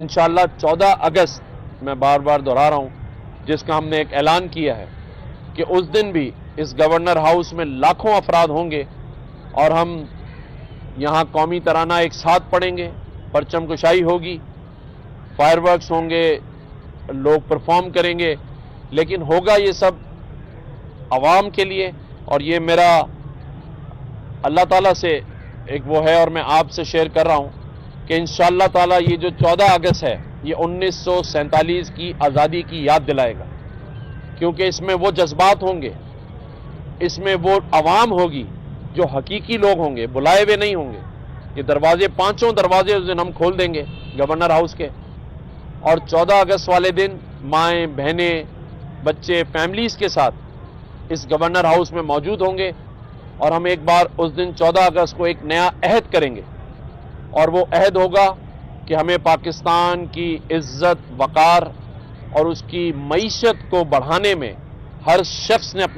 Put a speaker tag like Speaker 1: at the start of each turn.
Speaker 1: انشاءاللہ 14 اگست میں بار بار دہرا رہا ہوں جس کا ہم نے ایک اعلان کیا ہے کہ اس دن بھی اس گورنر ہاؤس میں لاکھوں افراد ہوں گے اور ہم یہاں قومی ترانہ ایک ساتھ پڑھیں گے، پرچم کشائی ہوگی، فائر ورکس ہوں گے، لوگ پرفارم کریں گے، لیکن ہوگا یہ سب عوام کے لیے۔ اور یہ میرا اللہ تعالیٰ سے ایک وہ ہے اور میں آپ سے شیئر کر رہا ہوں کہ انشاءاللہ تعالیٰ یہ جو 14 اگست ہے یہ 1947 کی آزادی کی یاد دلائے گا، کیونکہ اس میں وہ جذبات ہوں گے، اس میں وہ عوام ہوگی جو حقیقی لوگ ہوں گے، بلائے ہوئے نہیں ہوں گے۔ یہ دروازے، پانچوں دروازے اس دن ہم کھول دیں گے گورنر ہاؤس کے، اور 14 اگست والے دن مائیں، بہنیں، بچے، فیملیز کے ساتھ اس گورنر ہاؤس میں موجود ہوں گے، اور ہم ایک بار اس دن 14 اگست کو ایک نیا عہد کریں گے، اور وہ عہد ہوگا کہ ہمیں پاکستان کی عزت، وقار اور اس کی معیشت کو بڑھانے میں ہر شخص نے اپنا